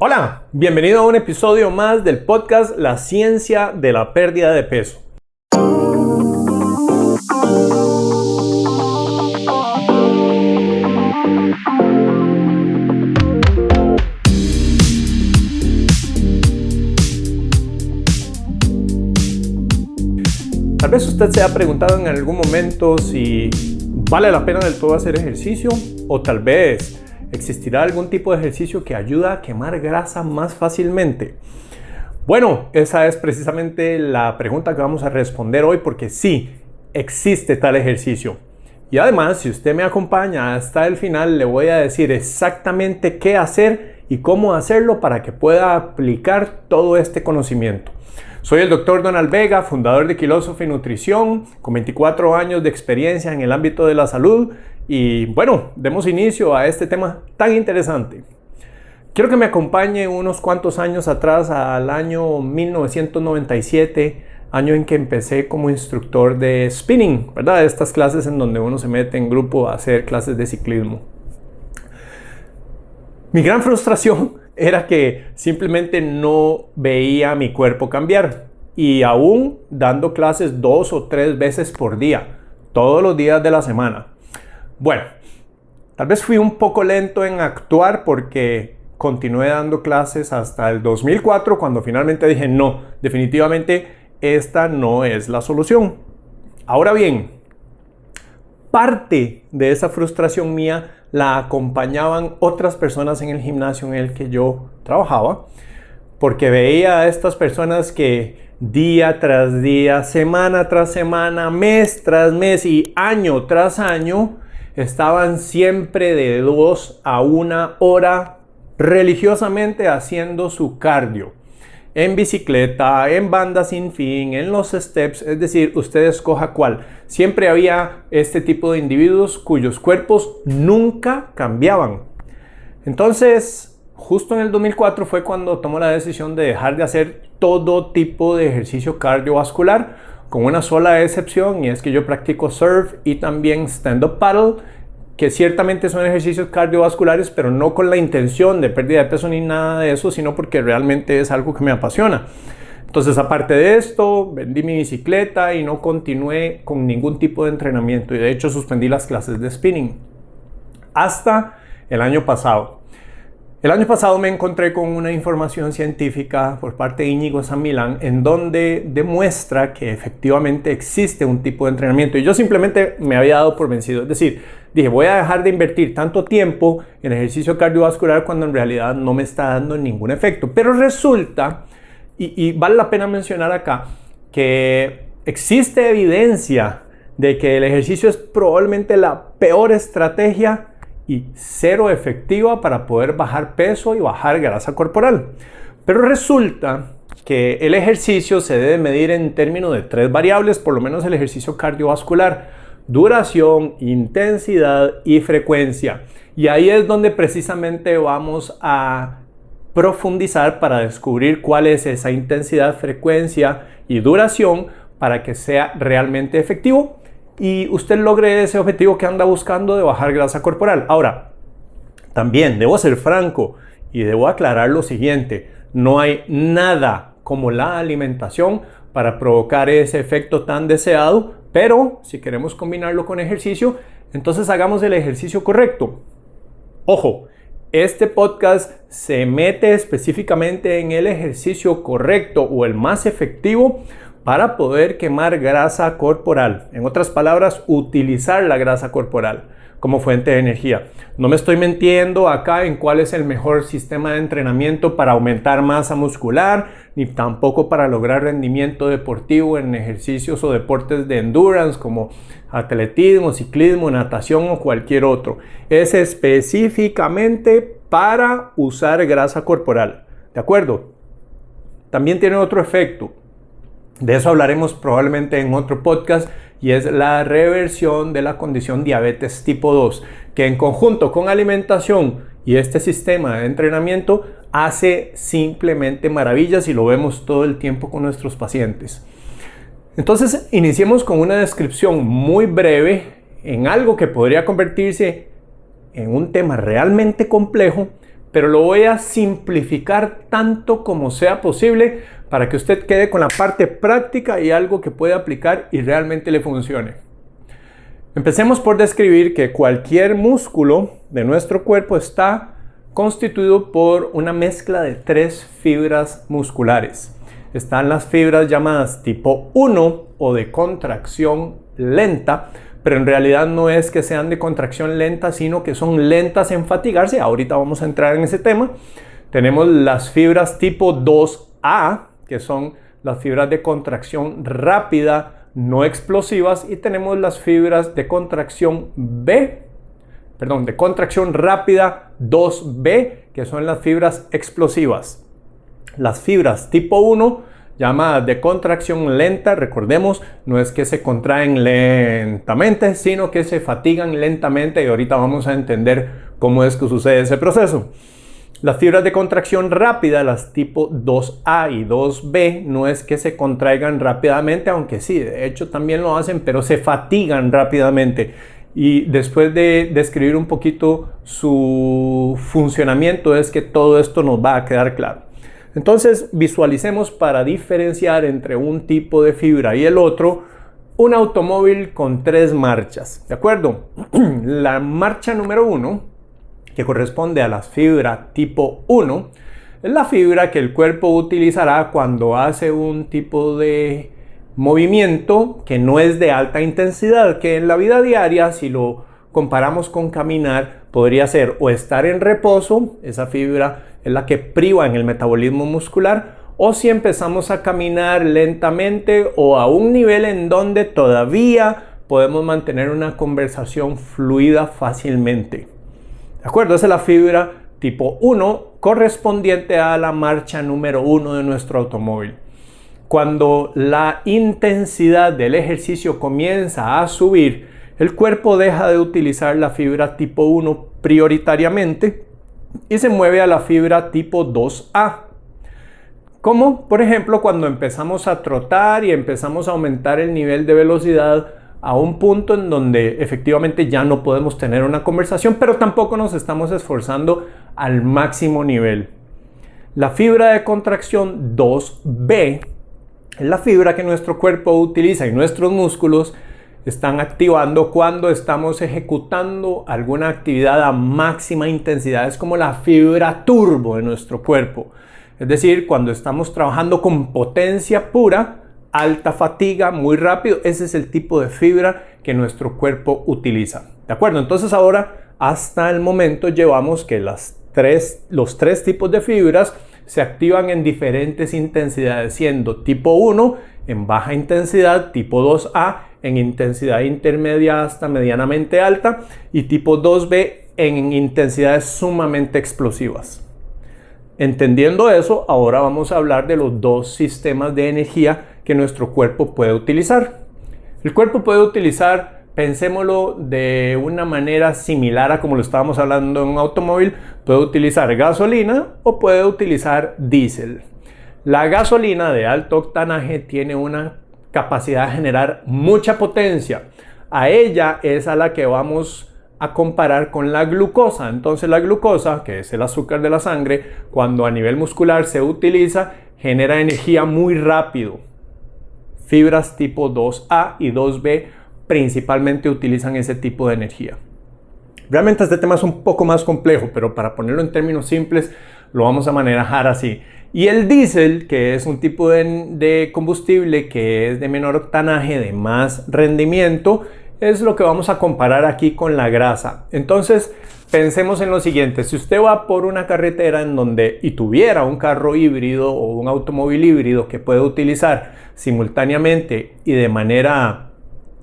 Hola, bienvenido a un episodio más del podcast La Ciencia de la Pérdida de Peso. Tal vez usted se ha preguntado en algún momento si vale la pena del todo hacer ejercicio, o tal vez existirá algún tipo de ejercicio que ayuda a quemar grasa más fácilmente. Bueno, esa es precisamente la pregunta que vamos a responder hoy, porque sí, existe tal ejercicio. Y además, si usted me acompaña hasta el final, le voy a decir exactamente qué hacer y cómo hacerlo para que pueda aplicar todo este conocimiento. Soy el Dr. Donald Vega, fundador de Kilosophy Nutrición, con 24 años de experiencia en el ámbito de la salud. Y bueno, demos inicio a este tema tan interesante. Quiero que me acompañe unos cuantos años atrás, al año 1997, año en que empecé como instructor de spinning, ¿verdad? Estas clases en donde uno se mete en grupo a hacer clases de ciclismo. Mi gran frustración era que simplemente no veía mi cuerpo cambiar, y aún dando clases 2 o 3 veces por día, todos los días de la semana. Bueno, tal vez fui un poco lento en actuar porque continué dando clases hasta el 2004, cuando finalmente dije no, definitivamente esta no es la solución. Ahora bien, parte de esa frustración mía la acompañaban otras personas en el gimnasio en el que yo trabajaba, porque veía a estas personas que día tras día, semana tras semana, mes tras mes y año tras año estaban siempre de 2 a 1 hora religiosamente haciendo su cardio. En bicicleta, en banda sin fin, en los steps, es decir, usted escoja cuál. Siempre había este tipo de individuos cuyos cuerpos nunca cambiaban. Entonces, justo en el 2004 fue cuando tomó la decisión de dejar de hacer todo tipo de ejercicio cardiovascular, con una sola excepción, y es que yo practico surf y también stand-up paddle, que ciertamente son ejercicios cardiovasculares, pero no con la intención de pérdida de peso ni nada de eso, sino porque realmente es algo que me apasiona. Entonces, aparte de esto, vendí mi bicicleta y no continué con ningún tipo de entrenamiento, y de hecho suspendí las clases de spinning hasta el año pasado. El año pasado me encontré con una información científica por parte de Íñigo San Millán, en donde demuestra que efectivamente existe un tipo de entrenamiento, y yo simplemente me había dado por vencido. Es decir, dije, voy a dejar de invertir tanto tiempo en ejercicio cardiovascular cuando en realidad no me está dando ningún efecto. Pero resulta, y vale la pena mencionar acá, que existe evidencia de que el ejercicio es probablemente la peor estrategia y cero efectiva para poder bajar peso y bajar grasa corporal. Pero resulta que el ejercicio se debe medir en términos de 3 variables, por lo menos el ejercicio cardiovascular: duración, intensidad y frecuencia. Y ahí es donde precisamente vamos a profundizar para descubrir cuál es esa intensidad, frecuencia y duración para que sea realmente efectivo y usted logre ese objetivo que anda buscando de bajar grasa corporal. Ahora, también debo ser franco y debo aclarar lo siguiente: no hay nada como la alimentación para provocar ese efecto tan deseado, pero si queremos combinarlo con ejercicio, entonces hagamos el ejercicio correcto. Ojo, este podcast se mete específicamente en el ejercicio correcto o el más efectivo para poder quemar grasa corporal. En otras palabras, utilizar la grasa corporal como fuente de energía. No me estoy mintiendo acá en cuál es el mejor sistema de entrenamiento para aumentar masa muscular, ni tampoco para lograr rendimiento deportivo en ejercicios o deportes de endurance como atletismo, ciclismo, natación o cualquier otro. Es específicamente para usar grasa corporal. ¿De acuerdo? También tiene otro efecto. De eso hablaremos probablemente en otro podcast, y es la reversión de la condición diabetes tipo 2, que en conjunto con alimentación y este sistema de entrenamiento hace simplemente maravillas, y lo vemos todo el tiempo con nuestros pacientes. Entonces, iniciemos con una descripción muy breve en algo que podría convertirse en un tema realmente complejo, pero lo voy a simplificar tanto como sea posible para que usted quede con la parte práctica y algo que pueda aplicar y realmente le funcione. Empecemos por describir que cualquier músculo de nuestro cuerpo está constituido por una mezcla de 3 fibras musculares. Están las fibras llamadas tipo 1 o de contracción lenta, pero en realidad no es que sean de contracción lenta, sino que son lentas en fatigarse. Ahorita vamos a entrar en ese tema. Tenemos las fibras tipo 2A, que son las fibras de contracción rápida, no explosivas, y tenemos las fibras de contracción de contracción rápida 2B, que son las fibras explosivas. Las fibras tipo 1, llamadas de contracción lenta, recordemos, no es que se contraen lentamente, sino que se fatigan lentamente, y ahorita vamos a entender cómo es que sucede ese proceso. Las fibras de contracción rápida, las tipo 2A y 2B, no es que se contraigan rápidamente, aunque sí, de hecho también lo hacen, pero se fatigan rápidamente. Y después de describir un poquito su funcionamiento, es que todo esto nos va a quedar claro. Entonces, visualicemos para diferenciar entre un tipo de fibra y el otro, un automóvil con 3 marchas, ¿de acuerdo? La marcha número 1, que corresponde a la fibra tipo 1, es la fibra que el cuerpo utilizará cuando hace un tipo de movimiento que no es de alta intensidad, que en la vida diaria, si lo comparamos con caminar, podría ser o estar en reposo, esa fibra es la que priva en el metabolismo muscular, o si empezamos a caminar lentamente o a un nivel en donde todavía podemos mantener una conversación fluida fácilmente. ¿De acuerdo? Esa es la fibra tipo 1 correspondiente a la marcha número 1 de nuestro automóvil. Cuando la intensidad del ejercicio comienza a subir, el cuerpo deja de utilizar la fibra tipo 1 prioritariamente y se mueve a la fibra tipo 2A. Como por ejemplo cuando empezamos a trotar y empezamos a aumentar el nivel de velocidad a un punto en donde efectivamente ya no podemos tener una conversación, pero tampoco nos estamos esforzando al máximo nivel. La fibra de contracción 2B es la fibra que nuestro cuerpo utiliza y nuestros músculos están activando cuando estamos ejecutando alguna actividad a máxima intensidad. Es como la fibra turbo de nuestro cuerpo. Es decir, cuando estamos trabajando con potencia pura, alta fatiga, muy rápido, ese es el tipo de fibra que nuestro cuerpo utiliza. ¿De acuerdo? Entonces ahora, hasta el momento, llevamos que los tres tipos de fibras se activan en diferentes intensidades, siendo tipo 1 en baja intensidad, tipo 2A en intensidad intermedia hasta medianamente alta y tipo 2B en intensidades sumamente explosivas. Entendiendo eso, ahora vamos a hablar de los 2 sistemas de energía que nuestro cuerpo puede utilizar. El cuerpo puede utilizar, pensémoslo de una manera similar a como lo estábamos hablando en un automóvil, puede utilizar gasolina o puede utilizar diésel. La gasolina de alto octanaje tiene una capacidad de generar mucha potencia. A ella es a la que vamos a comparar con la glucosa. Entonces la glucosa, que es el azúcar de la sangre, cuando a nivel muscular se utiliza, genera energía muy rápido. Fibras tipo 2A y 2B principalmente utilizan ese tipo de energía. Realmente este tema es un poco más complejo, pero para ponerlo en términos simples lo vamos a manejar así. Y el diésel, que es un tipo de combustible que es de menor octanaje, de más rendimiento, es lo que vamos a comparar aquí con la grasa. Entonces, pensemos en lo siguiente. Si usted va por una carretera y tuviera un carro híbrido o un automóvil híbrido que puede utilizar simultáneamente y de manera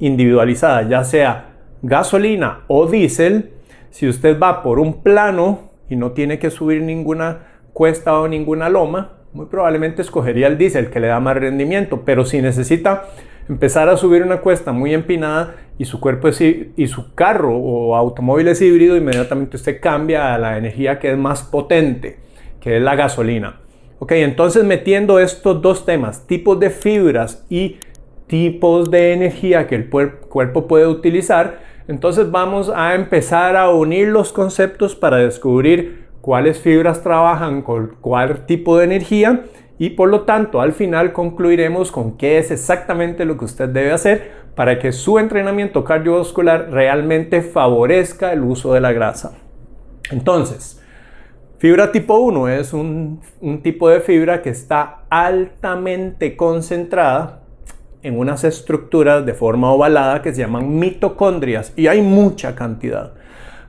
individualizada, ya sea gasolina o diésel, si usted va por un plano y no tiene que subir ninguna cuesta o ninguna loma, muy probablemente escogería el diésel, que le da más rendimiento. Pero si necesita empezar a subir una cuesta muy empinada y su carro o automóvil es híbrido, inmediatamente usted cambia a la energía que es más potente, que es la gasolina. Ok, entonces metiendo estos 2 temas, tipos de fibras y tipos de energía que el cuerpo puede utilizar, entonces vamos a empezar a unir los conceptos para descubrir cuáles fibras trabajan con cuál tipo de energía y por lo tanto al final concluiremos con qué es exactamente lo que usted debe hacer para que su entrenamiento cardiovascular realmente favorezca el uso de la grasa. Entonces, fibra tipo 1 es un tipo de fibra que está altamente concentrada en unas estructuras de forma ovalada que se llaman mitocondrias y hay mucha cantidad.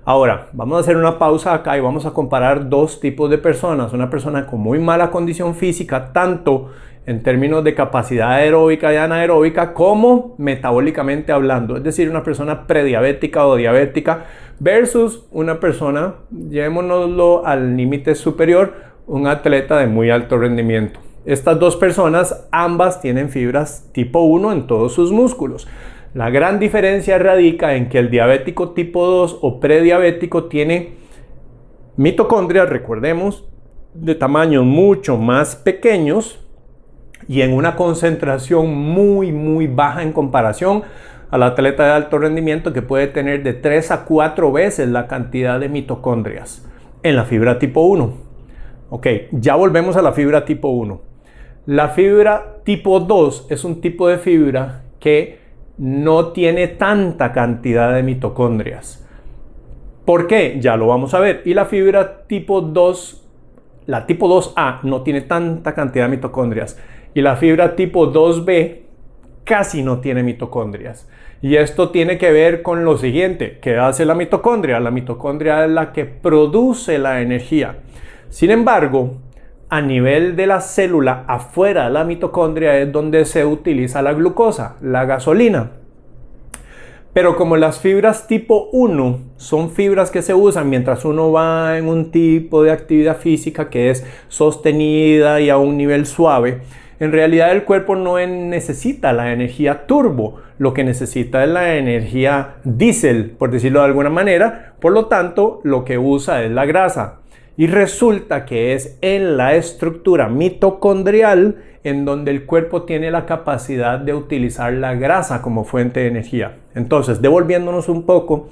Ahora, vamos a hacer una pausa acá y vamos a comparar dos tipos de personas. Una persona con muy mala condición física, tanto en términos de capacidad aeróbica y anaeróbica como metabólicamente hablando. Es decir, una persona prediabética o diabética versus una persona, llevémonoslo al límite superior, un atleta de muy alto rendimiento. Estas dos personas, ambas tienen fibras tipo 1 en todos sus músculos. La gran diferencia radica en que el diabético tipo 2 o prediabético tiene mitocondrias, recordemos, de tamaños mucho más pequeños y en una concentración muy baja en comparación al atleta de alto rendimiento, que puede tener de 3 a 4 veces la cantidad de mitocondrias en la fibra tipo 1. Ok, ya volvemos a la fibra tipo 1. La fibra tipo 2 es un tipo de fibra que no tiene tanta cantidad de mitocondrias. ¿Por qué? Ya lo vamos a ver. Y la fibra tipo 2, la tipo 2A, no tiene tanta cantidad de mitocondrias. Y la fibra tipo 2B casi no tiene mitocondrias. Y esto tiene que ver con lo siguiente. ¿Qué hace la mitocondria? La mitocondria es la que produce la energía. Sin embargo, a nivel de la célula, afuera de la mitocondria es donde se utiliza la glucosa, la gasolina. Pero como las fibras tipo 1 son fibras que se usan mientras uno va en un tipo de actividad física que es sostenida y a un nivel suave, en realidad el cuerpo no necesita la energía turbo, lo que necesita es la energía diésel, por decirlo de alguna manera. Por lo tanto, lo que usa es la grasa. Y resulta que es en la estructura mitocondrial en donde el cuerpo tiene la capacidad de utilizar la grasa como fuente de energía. Entonces, devolviéndonos un poco,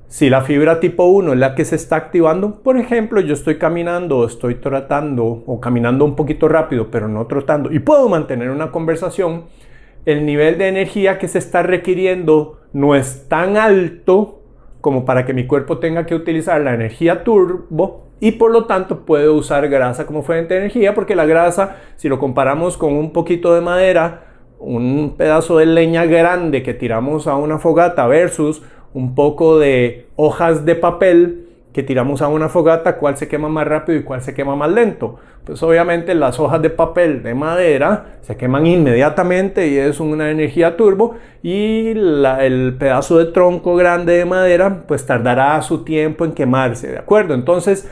si la fibra tipo 1 es la que se está activando, por ejemplo, yo estoy caminando, estoy trotando o caminando un poquito rápido, pero no trotando, y puedo mantener una conversación, el nivel de energía que se está requiriendo no es tan alto como para que mi cuerpo tenga que utilizar la energía turbo y por lo tanto puede usar grasa como fuente de energía, porque la grasa, si lo comparamos con un poquito de madera, un pedazo de leña grande que tiramos a una fogata versus un poco de hojas de papel que tiramos a una fogata, ¿cuál se quema más rápido y cuál se quema más lento? Pues obviamente las hojas de papel de madera se queman inmediatamente y es una energía turbo, y el pedazo de tronco grande de madera pues tardará su tiempo en quemarse, ¿de acuerdo? Entonces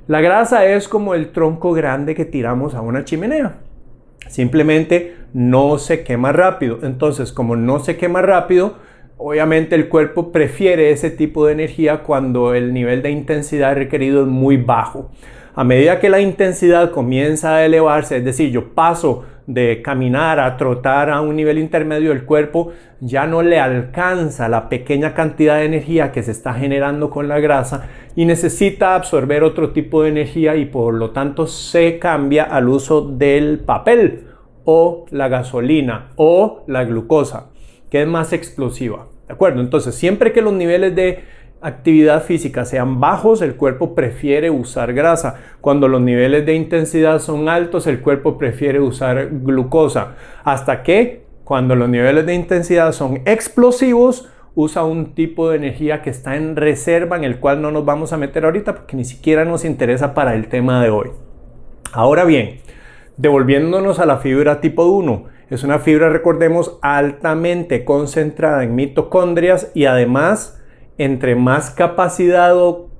la grasa es como el tronco grande que tiramos a una chimenea. Simplemente no se quema rápido. Entonces, como no se quema rápido, obviamente el cuerpo prefiere ese tipo de energía cuando el nivel de intensidad requerido es muy bajo. A medida que la intensidad comienza a elevarse, es decir, yo paso de caminar a trotar a un nivel intermedio, el cuerpo ya no le alcanza la pequeña cantidad de energía que se está generando con la grasa y necesita absorber otro tipo de energía, y por lo tanto se cambia al uso del papel o la gasolina o la glucosa, que es más explosiva, ¿de acuerdo? Entonces, siempre que los niveles de actividad física sean bajos, el cuerpo prefiere usar grasa. Cuando los niveles de intensidad son altos, el cuerpo prefiere usar glucosa. Hasta que cuando los niveles de intensidad son explosivos, usa un tipo de energía que está en reserva, en el cual no nos vamos a meter ahorita porque ni siquiera nos interesa para el tema de hoy. Ahora bien, devolviéndonos a la fibra tipo 1, es una fibra, recordemos, altamente concentrada en mitocondrias, y además, entre más capacidad o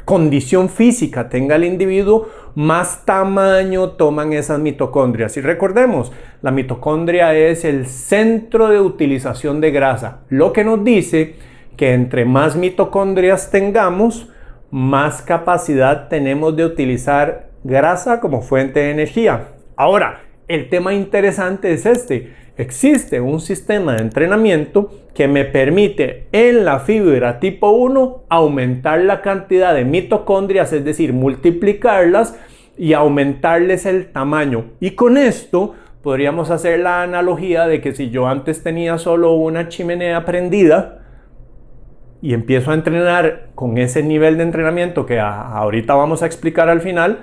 condición física tenga el individuo, más tamaño toman esas mitocondrias. Y recordemos, la mitocondria es el centro de utilización de grasa, lo que nos dice que entre más mitocondrias tengamos, más capacidad tenemos de utilizar grasa como fuente de energía. Ahora, el tema interesante es este. existe un sistema de entrenamiento que me permite en la fibra tipo 1 aumentar la cantidad de mitocondrias, es decir, multiplicarlas y aumentarles el tamaño. Y con esto podríamos hacer la analogía de que si yo antes tenía solo una chimenea prendida y empiezo a entrenar con ese nivel de entrenamiento que ahorita vamos a explicar al final,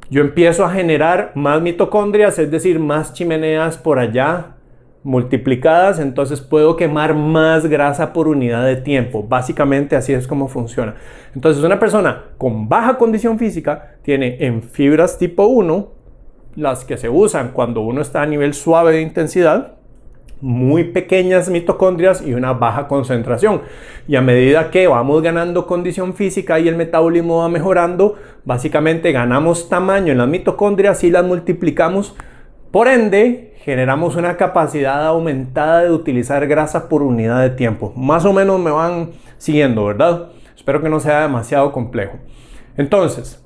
yo empiezo a generar más mitocondrias, es decir, más chimeneas por allá multiplicadas, entonces puedo quemar más grasa por unidad de tiempo. Básicamente así es como funciona. Entonces una persona con baja condición física tiene en fibras tipo 1, las que se usan cuando uno está a nivel suave de intensidad, muy pequeñas mitocondrias y una baja concentración. Y a medida que vamos ganando condición física y el metabolismo va mejorando, básicamente ganamos tamaño en las mitocondrias y las multiplicamos. Por ende, generamos una capacidad aumentada de utilizar grasa por unidad de tiempo. Más o menos me van siguiendo, ¿verdad? Espero que no sea demasiado complejo. Entonces,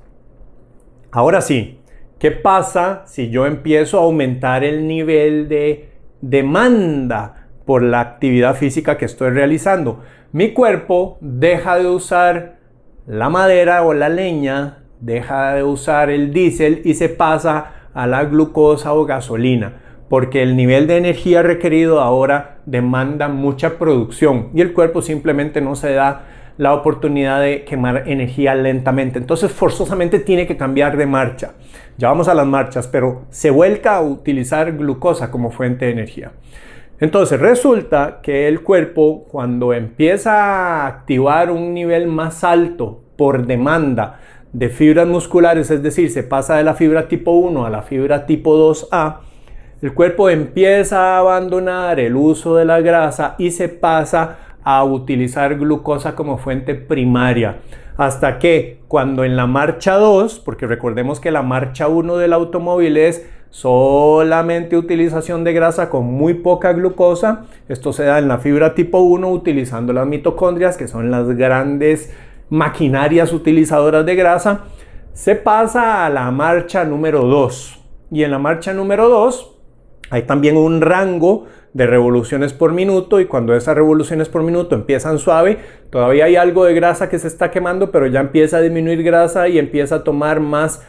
ahora sí, ¿qué pasa si yo empiezo a aumentar el nivel de demanda por la actividad física que estoy realizando? Mi cuerpo deja de usar la madera o la leña, deja de usar el diésel y se pasa a la glucosa o gasolina, porque el nivel de energía requerido ahora demanda mucha producción y el cuerpo simplemente no se da la oportunidad de quemar energía lentamente. Entonces forzosamente tiene que cambiar de marcha. Ya vamos a las marchas, pero se vuelca a utilizar glucosa como fuente de energía. Entonces resulta que el cuerpo, cuando empieza a activar un nivel más alto por demanda de fibras musculares, es decir, se pasa de la fibra tipo 1 a la fibra tipo 2A, el cuerpo empieza a abandonar el uso de la grasa y se pasa a utilizar glucosa como fuente primaria, hasta que cuando en la marcha 2, porque recordemos que la marcha 1 del automóvil es solamente utilización de grasa con muy poca glucosa, esto se da en la fibra tipo 1 utilizando las mitocondrias, que son las grandes maquinarias utilizadoras de grasa, se pasa a la marcha número 2, y en la marcha número 2 hay también un rango de revoluciones por minuto, y cuando esas revoluciones por minuto empiezan suave, todavía hay algo de grasa que se está quemando, pero ya empieza a disminuir grasa y empieza a tomar más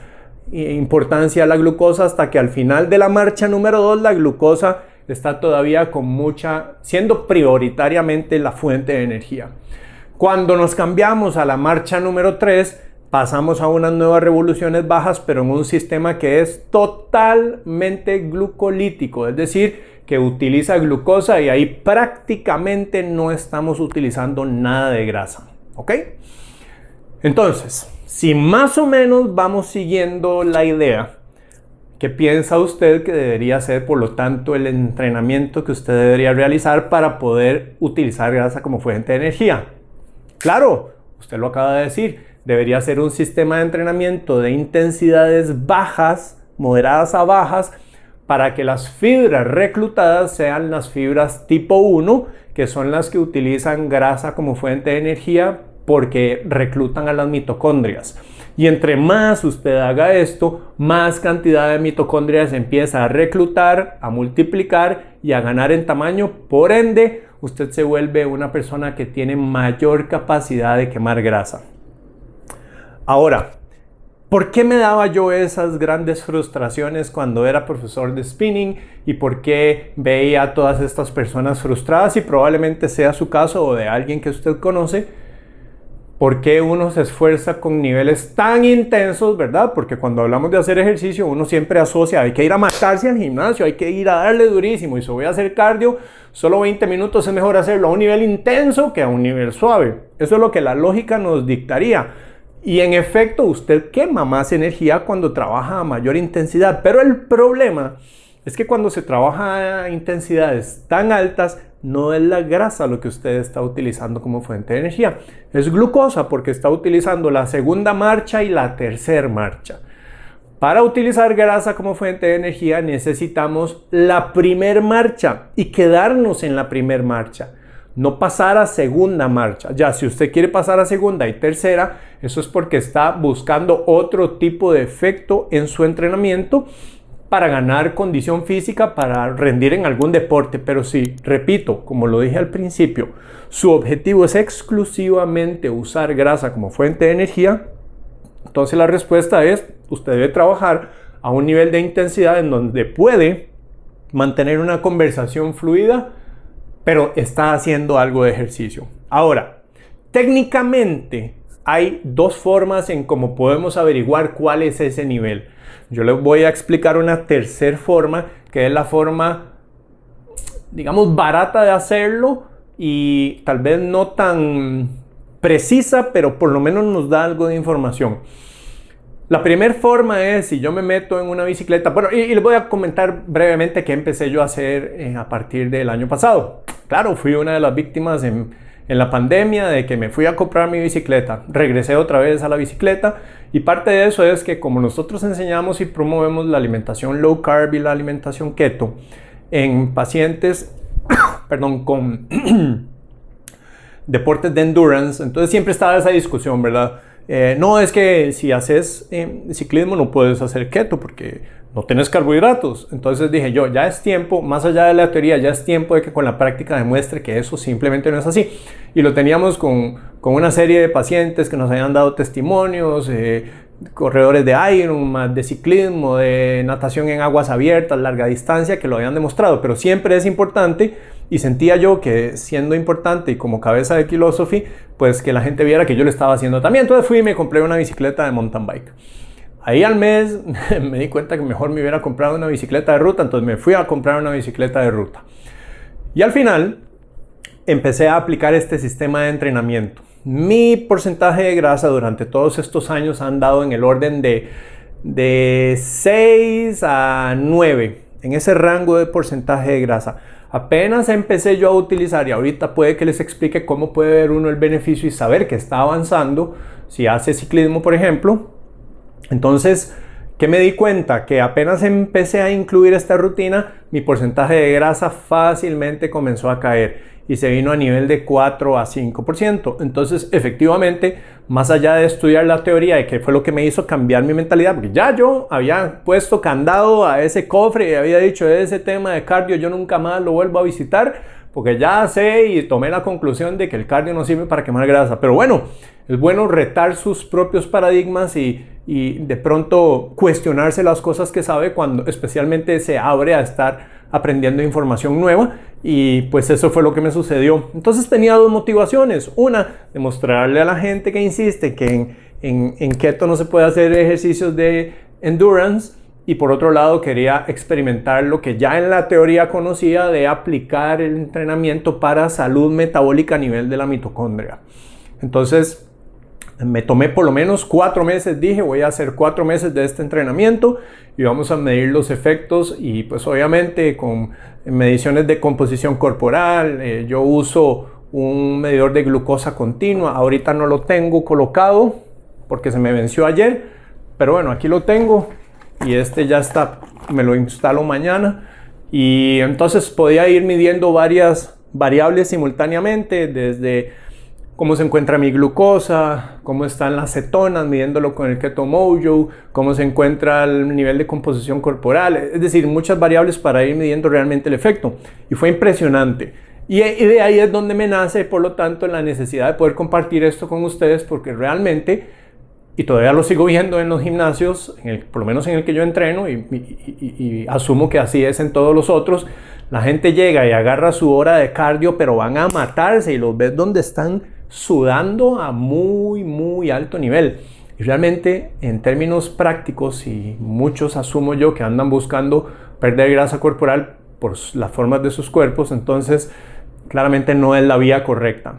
importancia la glucosa, hasta que al final de la marcha número 2 la glucosa está todavía siendo prioritariamente la fuente de energía. Cuando nos cambiamos a la marcha número 3, pasamos a unas nuevas revoluciones bajas, pero en un sistema que es totalmente glucolítico, es decir, que utiliza glucosa, y ahí prácticamente no estamos utilizando nada de grasa, ¿ok? Entonces, si más o menos vamos siguiendo la idea, ¿qué piensa usted que debería ser, por lo tanto, el entrenamiento que usted debería realizar para poder utilizar grasa como fuente de energía? Claro, usted lo acaba de decir, debería ser un sistema de entrenamiento de intensidades bajas, moderadas a bajas, para que las fibras reclutadas sean las fibras tipo 1, que son las que utilizan grasa como fuente de energía porque reclutan a las mitocondrias. Y entre más usted haga esto, más cantidad de mitocondrias empieza a reclutar, a multiplicar y a ganar en tamaño. Por ende, usted se vuelve una persona que tiene mayor capacidad de quemar grasa. Ahora, ¿por qué me daba yo esas grandes frustraciones cuando era profesor de spinning? ¿Y por qué veía a todas estas personas frustradas? Y probablemente sea su caso o de alguien que usted conoce. ¿Por qué uno se esfuerza con niveles tan intensos, verdad? Porque cuando hablamos de hacer ejercicio, uno siempre asocia, hay que ir a matarse al gimnasio, hay que ir a darle durísimo. Y si voy a hacer cardio, solo 20 minutos es mejor hacerlo a un nivel intenso que a un nivel suave. Eso es lo que la lógica nos dictaría. Y en efecto, usted quema más energía cuando trabaja a mayor intensidad. Pero el problema es que cuando se trabaja a intensidades tan altas, no es la grasa lo que usted está utilizando como fuente de energía. Es glucosa, porque está utilizando la segunda marcha y la tercera marcha. Para utilizar grasa como fuente de energía necesitamos la primer marcha y quedarnos en la primer marcha. No pasar a segunda marcha. Ya, si usted quiere pasar a segunda y tercera, eso es porque está buscando otro tipo de efecto en su entrenamiento, para ganar condición física, para rendir en algún deporte. Pero si, repito, como lo dije al principio, su objetivo es exclusivamente usar grasa como fuente de energía, entonces la respuesta es, usted debe trabajar a un nivel de intensidad en donde puede mantener una conversación fluida, pero está haciendo algo de ejercicio. Ahora, técnicamente hay dos formas en cómo podemos averiguar cuál es ese nivel. Yo les voy a explicar una tercera forma, que es la forma, digamos, barata de hacerlo y tal vez no tan precisa, pero por lo menos nos da algo de información. La primera forma es si yo me meto en una bicicleta. Bueno, y les voy a comentar brevemente qué empecé yo a hacer a partir del año pasado. Claro, fui una de las víctimas en la pandemia de que me fui a comprar mi bicicleta. Regresé otra vez a la bicicleta y parte de eso es que como nosotros enseñamos y promovemos la alimentación low carb y la alimentación keto en pacientes con deportes de endurance, entonces siempre estaba esa discusión, ¿verdad? No, es que si haces ciclismo no puedes hacer keto porque no tienes carbohidratos. Entonces dije yo, ya es tiempo, más allá de la teoría, ya es tiempo de que con la práctica demuestre que eso simplemente no es así. Y lo teníamos con una serie de pacientes que nos habían dado testimonios, corredores de Ironman, de ciclismo, de natación en aguas abiertas, larga distancia, que lo habían demostrado. Pero siempre es importante, y sentía yo que siendo importante y como cabeza de Philosophy, pues que la gente viera que yo lo estaba haciendo también. Entonces fui y me compré una bicicleta de mountain bike. Ahí al mes me di cuenta que mejor me hubiera comprado una bicicleta de ruta, entonces me fui a comprar una bicicleta de ruta. Y al final empecé a aplicar este sistema de entrenamiento. Mi porcentaje de grasa durante todos estos años ha andado en el orden de 6 a 9, en ese rango de porcentaje de grasa. Apenas empecé yo a utilizar, y ahorita puede que les explique cómo puede ver uno el beneficio y saber que está avanzando si hace ciclismo, por ejemplo. Entonces, ¿qué me di cuenta? Que apenas empecé a incluir esta rutina, mi porcentaje de grasa fácilmente comenzó a caer y se vino a nivel de 4 a 5%. Entonces, efectivamente, más allá de estudiar la teoría, de que fue lo que me hizo cambiar mi mentalidad, porque ya yo había puesto candado a ese cofre y había dicho, ese tema de cardio yo nunca más lo vuelvo a visitar, porque ya sé y tomé la conclusión de que el cardio no sirve para quemar grasa. Pero bueno, es bueno retar sus propios paradigmas y de pronto cuestionarse las cosas que sabe cuando especialmente se abre a estar aprendiendo información nueva, y pues eso fue lo que me sucedió. Entonces tenía dos motivaciones: una, demostrarle a la gente que insiste que en keto no se puede hacer ejercicios de endurance, y por otro lado quería experimentar lo que ya en la teoría conocía de aplicar el entrenamiento para salud metabólica a nivel de la mitocondria. Entonces me tomé por lo menos 4 meses, dije voy a hacer 4 meses de este entrenamiento y vamos a medir los efectos, y pues obviamente con mediciones de composición corporal. Yo uso un medidor de glucosa continua, ahorita no lo tengo colocado porque se me venció ayer, pero bueno, aquí lo tengo y este ya está, me lo instalo mañana, y entonces podía ir midiendo varias variables simultáneamente, desde cómo se encuentra mi glucosa, cómo están las cetonas, midiéndolo con el Keto Mojo, cómo se encuentra el nivel de composición corporal, es decir, muchas variables para ir midiendo realmente el efecto. Y fue impresionante. Y de ahí es donde me nace, por lo tanto, la necesidad de poder compartir esto con ustedes, porque realmente, y todavía lo sigo viendo en los gimnasios, por lo menos en el que yo entreno, y asumo que así es en todos los otros, la gente llega y agarra su hora de cardio, pero van a matarse y los ves donde están sudando a muy alto nivel. Y realmente en términos prácticos, y muchos asumo yo que andan buscando perder grasa corporal por las formas de sus cuerpos, entonces claramente no es la vía correcta.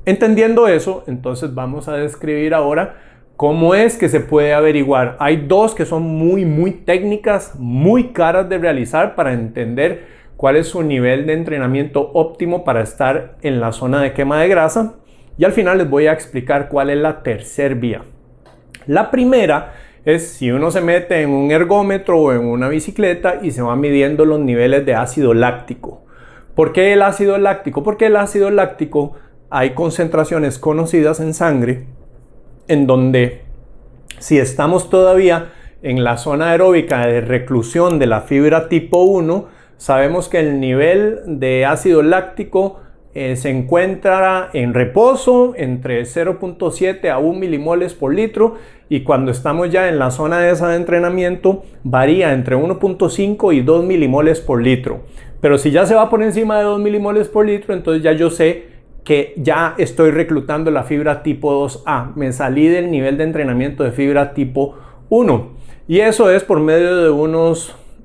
Entendiendo eso, entonces vamos a describir ahora cómo es que se puede averiguar. Hay dos que son muy técnicas, muy caras de realizar para entender cuál es su nivel de entrenamiento óptimo para estar en la zona de quema de grasa. Y al final les voy a explicar cuál es la tercera vía. La primera es si uno se mete en un ergómetro o en una bicicleta y se va midiendo los niveles de ácido láctico. ¿Por qué el ácido láctico? Porque el ácido láctico hay concentraciones conocidas en sangre en donde si estamos todavía en la zona aeróbica de reclusión de la fibra tipo 1, sabemos que el nivel de ácido láctico se encuentra en reposo entre 0.7 a 1 milimoles por litro, y cuando estamos ya en la zona de esa de entrenamiento varía entre 1.5 y 2 milimoles por litro. Pero si ya se va por encima de 2 milimoles por litro, entonces ya yo sé que ya estoy reclutando la fibra tipo 2A. Me salí del nivel de entrenamiento de fibra tipo 1. Y eso es por medio de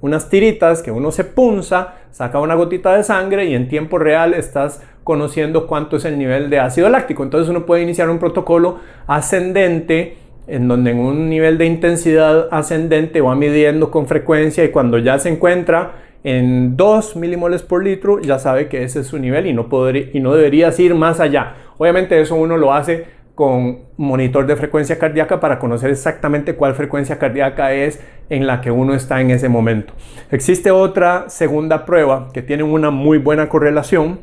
unas tiritas que uno se punza, saca una gotita de sangre y en tiempo real estás conociendo cuánto es el nivel de ácido láctico. Entonces uno puede iniciar un protocolo ascendente en donde en un nivel de intensidad ascendente va midiendo con frecuencia, y cuando ya se encuentra en 2 milimoles por litro ya sabe que ese es su nivel y no deberías ir más allá. Obviamente eso uno lo hace con monitor de frecuencia cardíaca para conocer exactamente cuál frecuencia cardíaca es en la que uno está en ese momento. Existe otra segunda prueba que tiene una muy buena correlación,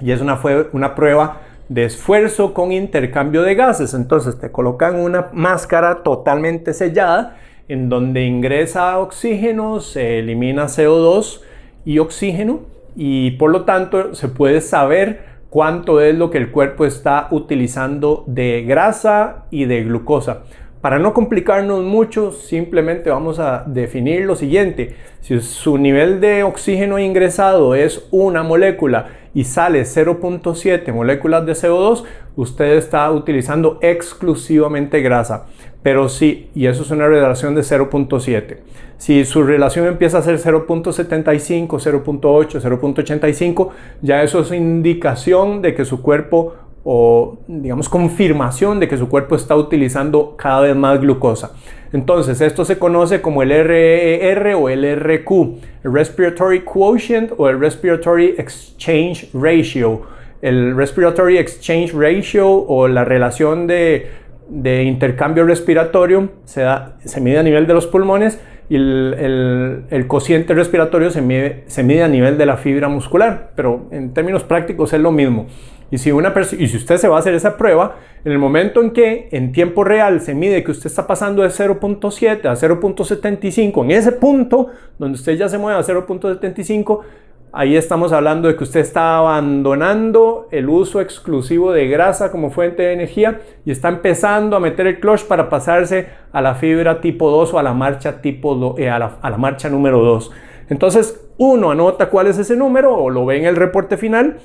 y es una prueba de esfuerzo con intercambio de gases. Entonces te colocan una máscara totalmente sellada en donde ingresa oxígeno, se elimina CO2 y oxígeno, y por lo tanto se puede saber cuánto es lo que el cuerpo está utilizando de grasa y de glucosa. Para no complicarnos mucho, simplemente vamos a definir lo siguiente. Si su nivel de oxígeno ingresado es una molécula y sale 0.7 moléculas de CO2, usted está utilizando exclusivamente grasa. Pero sí, y eso es una relación de 0.7. Si su relación empieza a ser 0.75, 0.8, 0.85, ya eso es indicación de que su cuerpo, o digamos confirmación de que su cuerpo está utilizando cada vez más glucosa. Entonces esto se conoce como el RER o el RQ, el Respiratory Quotient o el Respiratory Exchange Ratio. El Respiratory Exchange Ratio, o la relación de intercambio respiratorio, se mide a nivel de los pulmones, y el cociente respiratorio se mide a nivel de la fibra muscular, pero en términos prácticos es lo mismo. Y si usted se va a hacer esa prueba, en el momento en que en tiempo real se mide que usted está pasando de 0.7 a 0.75, en ese punto donde usted ya se mueve a 0.75, ahí estamos hablando de que usted está abandonando el uso exclusivo de grasa como fuente de energía y está empezando a meter el clutch para pasarse a la fibra tipo 2 o a la marcha a la marcha número 2. Entonces uno anota cuál es ese número o lo ve en el reporte final,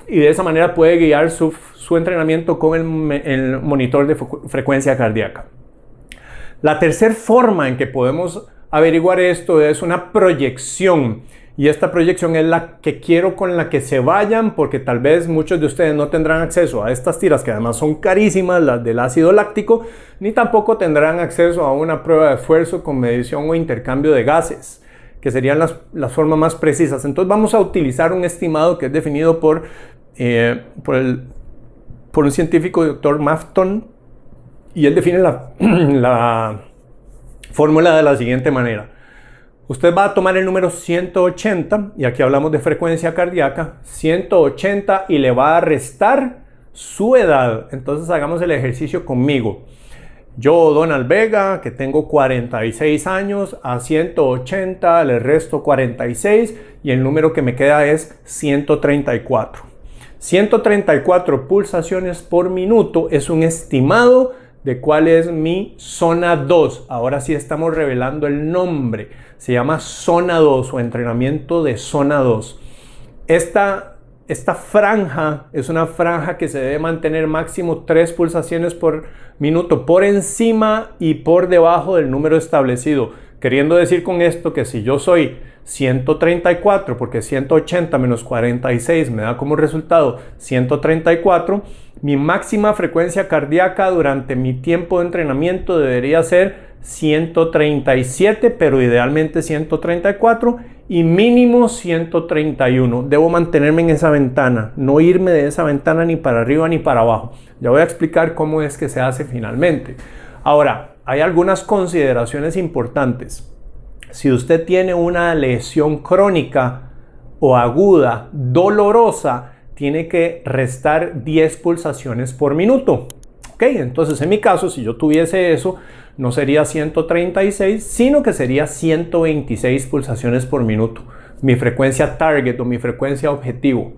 y de esa manera puede guiar su entrenamiento con el monitor de frecuencia cardíaca. La tercera forma en que podemos averiguar esto es una proyección. Y esta proyección es la que quiero con la que se vayan, porque tal vez muchos de ustedes no tendrán acceso a estas tiras, que además son carísimas, las del ácido láctico, ni tampoco tendrán acceso a una prueba de esfuerzo con medición o intercambio de gases, que serían las formas más precisas. Entonces vamos a utilizar un estimado que es definido por un científico, Dr. Mafton, y él define la fórmula de la siguiente manera. Usted va a tomar el número 180, y aquí hablamos de frecuencia cardíaca, 180, y le va a restar su edad. Entonces hagamos el ejercicio conmigo. Yo, Donald Vega, que tengo 46 años, a 180 le resto 46, y el número que me queda es 134. 134 pulsaciones por minuto es un estimado de cuál es mi zona 2. Ahora sí estamos revelando el nombre. Se llama zona 2 o entrenamiento de zona 2. Esta franja es una franja que se debe mantener máximo 3 pulsaciones por minuto por encima y por debajo del número establecido. Queriendo decir con esto que si yo soy 134, porque 180 menos 46 me da como resultado 134, mi máxima frecuencia cardíaca durante mi tiempo de entrenamiento debería ser 137, pero idealmente 134, y mínimo 131. Debo mantenerme en esa ventana, no irme de esa ventana ni para arriba ni para abajo. Ya voy a explicar cómo es que se hace finalmente. Ahora, hay algunas consideraciones importantes. Si usted tiene una lesión crónica o aguda, dolorosa, tiene que restar 10 pulsaciones por minuto. Ok, entonces en mi caso, si yo tuviese eso, no sería 136, sino que sería 126 pulsaciones por minuto. Mi frecuencia target o mi frecuencia objetivo.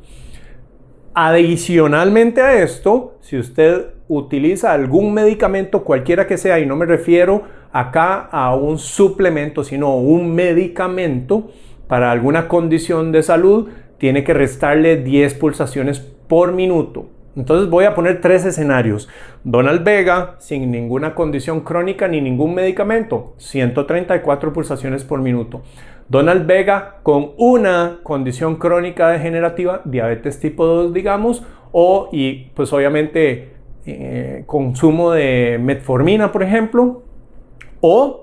Adicionalmente a esto, si usted utiliza algún medicamento, cualquiera que sea, y no me refiero acá a un suplemento, sino un medicamento para alguna condición de salud, tiene que restarle 10 pulsaciones por minuto. Entonces voy a poner 3 escenarios. Donald Vega, sin ninguna condición crónica ni ningún medicamento, 134 pulsaciones por minuto. Donald Vega con una condición crónica degenerativa, diabetes tipo 2, digamos, y pues obviamente consumo de metformina, por ejemplo, o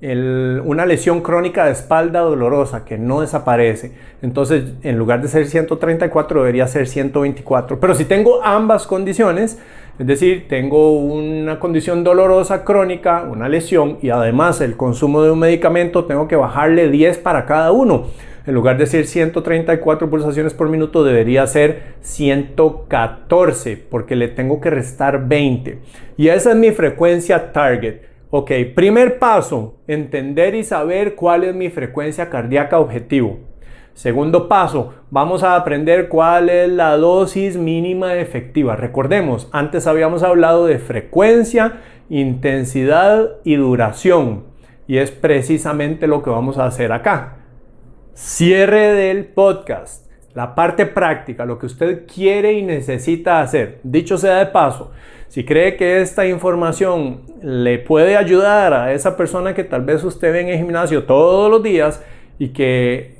una lesión crónica de espalda dolorosa que no desaparece. Entonces, en lugar de ser 134, debería ser 124. Pero si tengo ambas condiciones, es decir, tengo una condición dolorosa crónica, una lesión, y además el consumo de un medicamento, tengo que bajarle 10 para cada uno. En lugar de ser 134 pulsaciones por minuto, debería ser 114, porque le tengo que restar 20. Y esa es mi frecuencia target. Ok, primer paso, entender y saber cuál es mi frecuencia cardíaca objetivo. Segundo paso, vamos a aprender cuál es la dosis mínima efectiva. Recordemos, antes habíamos hablado de frecuencia, intensidad y duración. Y es precisamente lo que vamos a hacer acá. Cierre del podcast. La parte práctica, lo que usted quiere y necesita hacer. Dicho sea de paso, si cree que esta información le puede ayudar a esa persona que tal vez usted ve en el gimnasio todos los días y que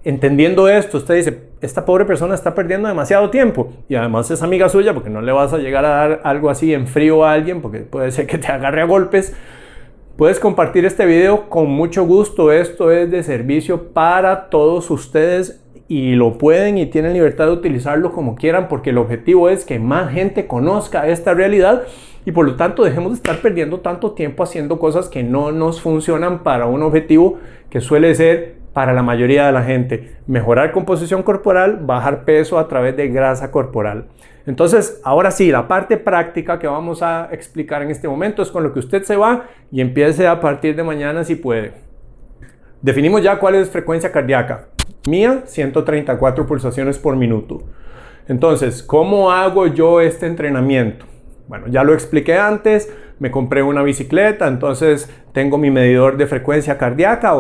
entendiendo esto, usted dice, esta pobre persona está perdiendo demasiado tiempo y además es amiga suya porque no le vas a llegar a dar algo así en frío a alguien porque puede ser que te agarre a golpes, puedes compartir este video con mucho gusto. Esto es de servicio para todos ustedes y lo pueden y tienen libertad de utilizarlo como quieran porque el objetivo es que más gente conozca esta realidad y por lo tanto dejemos de estar perdiendo tanto tiempo haciendo cosas que no nos funcionan para un objetivo que suele ser para la mayoría de la gente: mejorar composición corporal, bajar peso a través de grasa corporal. Entonces, ahora sí, la parte práctica que vamos a explicar en este momento es con lo que usted se va y empiece a partir de mañana si puede. Definimos ya cuál es frecuencia cardíaca. Mía, 134 pulsaciones por minuto. Entonces, ¿cómo hago yo este entrenamiento? Bueno, ya lo expliqué antes, me compré una bicicleta, entonces tengo mi medidor de frecuencia cardíaca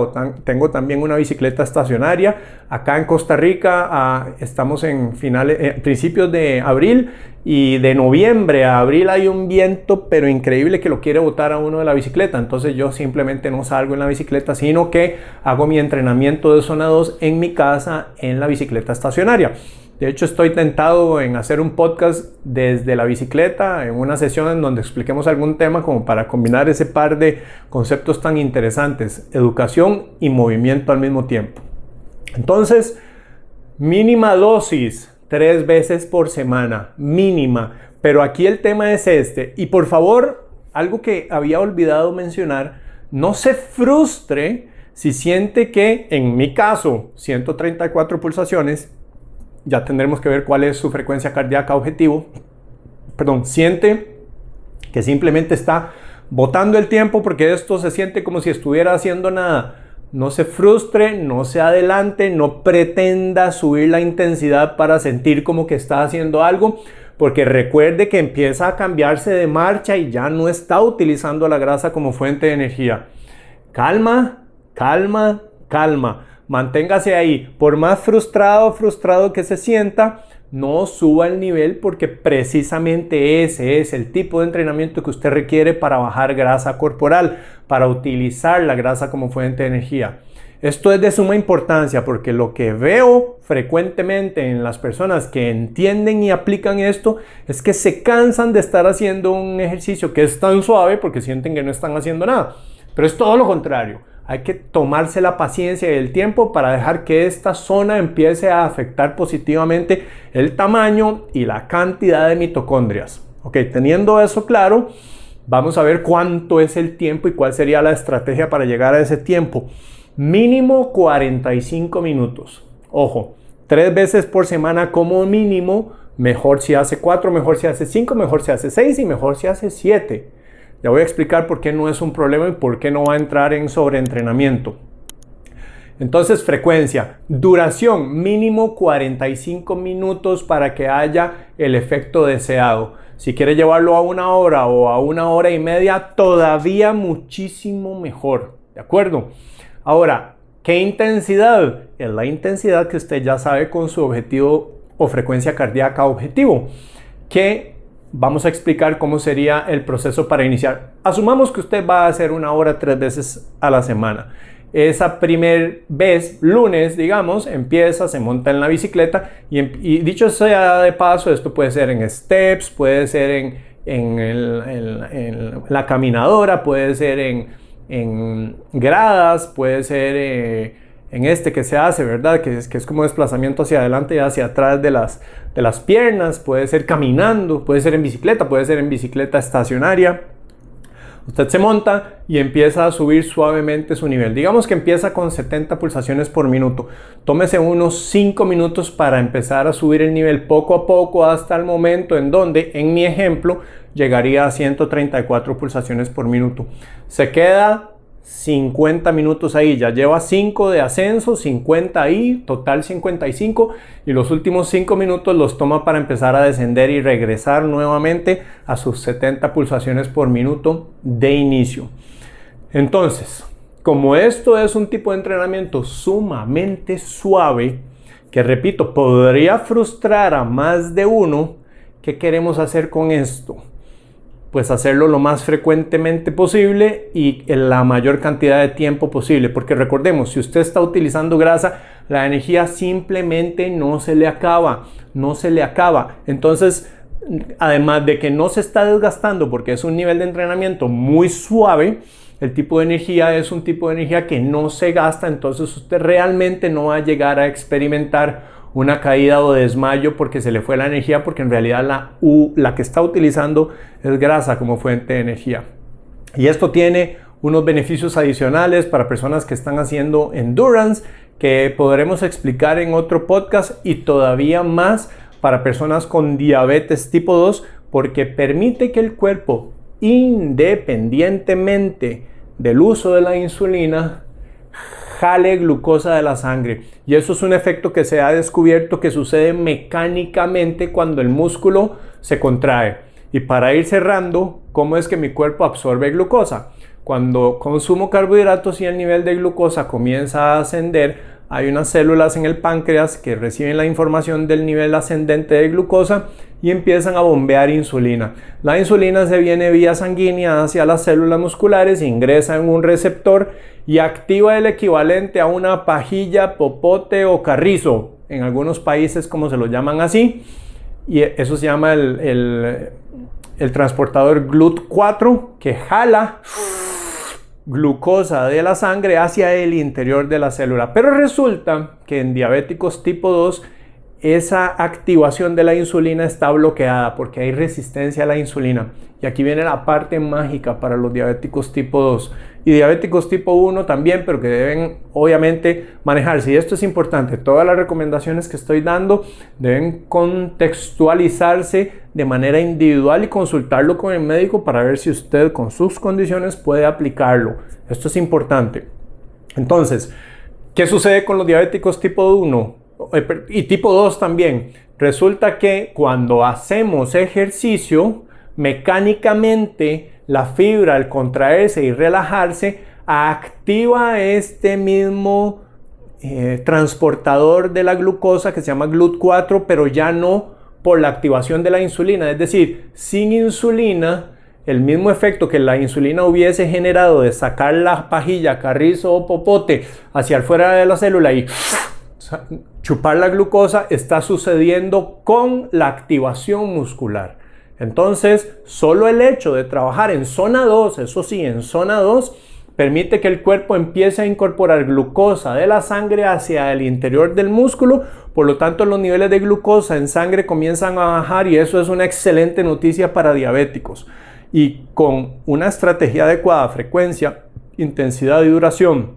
tengo también una bicicleta estacionaria. Acá en Costa Rica estamos en principios de abril y de noviembre a abril hay un viento pero increíble que lo quiere botar a uno de la bicicleta. Entonces yo simplemente no salgo en la bicicleta, sino que hago mi entrenamiento de zona 2 en mi casa en la bicicleta estacionaria. De hecho, estoy tentado en hacer un podcast desde la bicicleta, en una sesión en donde expliquemos algún tema como para combinar ese par de conceptos tan interesantes, educación y movimiento al mismo tiempo. Entonces, mínima dosis, 3 veces por semana, mínima. Pero aquí el tema es este. Y por favor, algo que había olvidado mencionar, no se frustre si siente que, en mi caso, 134 pulsaciones, ya tendremos que ver cuál es su frecuencia cardíaca objetivo. Siente que simplemente está botando el tiempo porque esto se siente como si estuviera haciendo nada. No se frustre, no se adelante, no pretenda subir la intensidad para sentir como que está haciendo algo, porque recuerde que empieza a cambiarse de marcha y ya no está utilizando la grasa como fuente de energía. Calma, calma, calma. Manténgase ahí. Por más frustrado que se sienta, no suba el nivel porque precisamente ese es el tipo de entrenamiento que usted requiere para bajar grasa corporal, para utilizar la grasa como fuente de energía. Esto es de suma importancia porque lo que veo frecuentemente en las personas que entienden y aplican esto es que se cansan de estar haciendo un ejercicio que es tan suave porque sienten que no están haciendo nada. Pero es todo lo contrario. Hay que tomarse la paciencia y el tiempo para dejar que esta zona empiece a afectar positivamente el tamaño y la cantidad de mitocondrias. Ok, teniendo eso claro, vamos a ver cuánto es el tiempo y cuál sería la estrategia para llegar a ese tiempo. Mínimo 45 minutos. Ojo, 3 veces por semana como mínimo. Mejor si hace 4, mejor si hace 5, mejor si hace 6 y mejor si hace 7. Ya voy a explicar por qué no es un problema y por qué no va a entrar en sobreentrenamiento. Entonces, frecuencia, duración, mínimo 45 minutos para que haya el efecto deseado. Si quiere llevarlo a 1 hora o a 1 hora y media, todavía muchísimo mejor, ¿de acuerdo? Ahora, ¿qué intensidad? Es la intensidad que usted ya sabe con su objetivo o frecuencia cardíaca objetivo, que vamos a explicar cómo sería el proceso para iniciar. Asumamos que usted va a hacer 1 hora 3 veces a la semana. Esa primer vez, lunes, digamos, empieza, se monta en la bicicleta y dicho sea de paso, esto puede ser en steps, puede ser en la caminadora, puede ser en gradas, puede ser en este que se hace, ¿verdad? Que es como desplazamiento hacia adelante y hacia atrás de las piernas, puede ser caminando, puede ser en bicicleta estacionaria. Usted se monta y empieza a subir suavemente su nivel. Digamos que empieza con 70 pulsaciones por minuto. Tómese unos 5 minutos para empezar a subir el nivel poco a poco hasta el momento en donde, en mi ejemplo, llegaría a 134 pulsaciones por minuto. Se queda 50 minutos ahí, ya lleva 5 de ascenso, 50 ahí, total 55, y los últimos 5 minutos los toma para empezar a descender y regresar nuevamente a sus 70 pulsaciones por minuto de inicio. Entonces, como esto es un tipo de entrenamiento sumamente suave, que repito, podría frustrar a más de uno, ¿qué queremos hacer con esto? Pues hacerlo lo más frecuentemente posible y en la mayor cantidad de tiempo posible, porque recordemos, si usted está utilizando grasa, la energía simplemente no se le acaba. Entonces, además de que no se está desgastando porque es un nivel de entrenamiento muy suave, el tipo de energía es un tipo de energía que no se gasta, entonces usted realmente no va a llegar a experimentar una caída o desmayo porque se le fue la energía, porque en realidad la que está utilizando es grasa como fuente de energía. Y esto tiene unos beneficios adicionales para personas que están haciendo endurance, que podremos explicar en otro podcast, y todavía más para personas con diabetes tipo 2, porque permite que el cuerpo, independientemente del uso de la insulina, jale glucosa de la sangre. Y eso es un efecto que se ha descubierto que sucede mecánicamente cuando el músculo se contrae. Y para ir cerrando, ¿cómo es que mi cuerpo absorbe glucosa? Cuando consumo carbohidratos y el nivel de glucosa comienza a ascender, hay unas células en el páncreas que reciben la información del nivel ascendente de glucosa y empiezan a bombear insulina. La insulina se viene vía sanguínea hacia las células musculares, ingresa en un receptor y activa el equivalente a una pajilla, popote o carrizo, en algunos países como se lo llaman así, y eso se llama el transportador GLUT4, que jala glucosa de la sangre hacia el interior de la célula. Pero resulta que en diabéticos tipo 2 esa activación de la insulina está bloqueada porque hay resistencia a la insulina. Y aquí viene la parte mágica para los diabéticos tipo 2 y diabéticos tipo 1 también, pero que deben obviamente manejarse. Y esto es importante, todas las recomendaciones que estoy dando deben contextualizarse de manera individual y consultarlo con el médico para ver si usted con sus condiciones puede aplicarlo. Esto es importante. Entonces, ¿qué sucede con los diabéticos tipo 1? Y tipo 2 también? Resulta que cuando hacemos ejercicio, mecánicamente la fibra al contraerse y relajarse activa este mismo transportador de la glucosa que se llama GLUT4, pero ya no por la activación de la insulina. Es decir, sin insulina, el mismo efecto que la insulina hubiese generado de sacar la pajilla, carrizo o popote hacia afuera de la célula y chupar la glucosa, está sucediendo con la activación muscular. Entonces, solo el hecho de trabajar en zona 2, eso sí, en zona 2, permite que el cuerpo empiece a incorporar glucosa de la sangre hacia el interior del músculo. Por lo tanto, los niveles de glucosa en sangre comienzan a bajar y eso es una excelente noticia para diabéticos. Y con una estrategia adecuada, frecuencia, intensidad y duración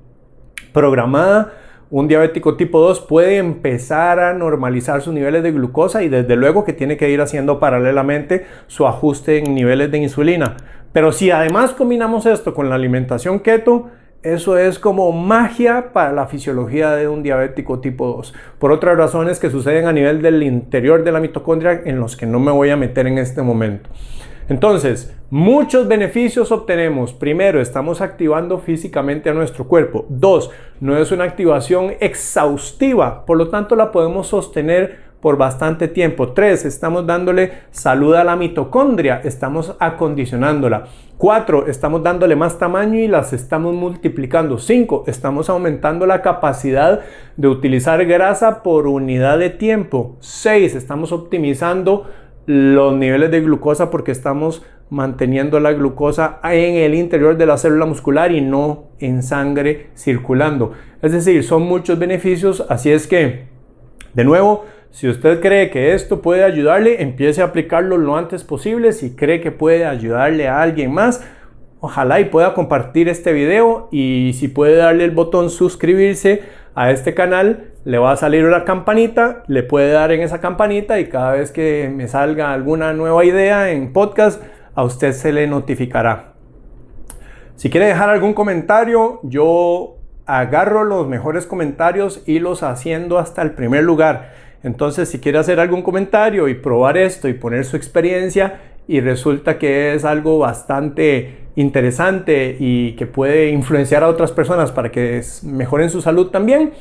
programada, un diabético tipo 2 puede empezar a normalizar sus niveles de glucosa y desde luego que tiene que ir haciendo paralelamente su ajuste en niveles de insulina. Pero si además combinamos esto con la alimentación keto, eso es como magia para la fisiología de un diabético tipo 2. Por otras razones que suceden a nivel del interior de la mitocondria en los que no me voy a meter en este momento. Entonces, muchos beneficios obtenemos. Primero, estamos activando físicamente a nuestro cuerpo. 2, no es una activación exhaustiva, por lo tanto la podemos sostener por bastante tiempo. 3, estamos dándole salud a la mitocondria, estamos acondicionándola. 4, estamos dándole más tamaño y las estamos multiplicando. 5, estamos aumentando la capacidad de utilizar grasa por unidad de tiempo. 6, estamos optimizando los niveles de glucosa porque estamos manteniendo la glucosa en el interior de la célula muscular y no en sangre circulando. Es decir, son muchos beneficios, así es que, de nuevo, si usted cree que esto puede ayudarle, empiece a aplicarlo lo antes posible. Si cree que puede ayudarle a alguien más, ojalá y pueda compartir este video, y si puede darle el botón suscribirse a este canal, le va a salir una campanita, le puede dar en esa campanita y cada vez que me salga alguna nueva idea en podcast, a usted se le notificará. Si quiere dejar algún comentario, yo agarro los mejores comentarios y los asciendo hasta el primer lugar. Entonces, si quiere hacer algún comentario y probar esto y poner su experiencia y resulta que es algo bastante interesante y que puede influenciar a otras personas para que mejoren su salud también,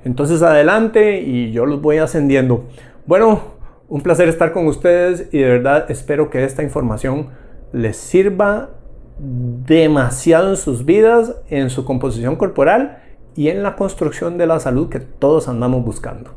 entonces adelante y yo los voy ascendiendo. Bueno, un placer estar con ustedes y de verdad espero que esta información les sirva demasiado en sus vidas, en su composición corporal y en la construcción de la salud que todos andamos buscando.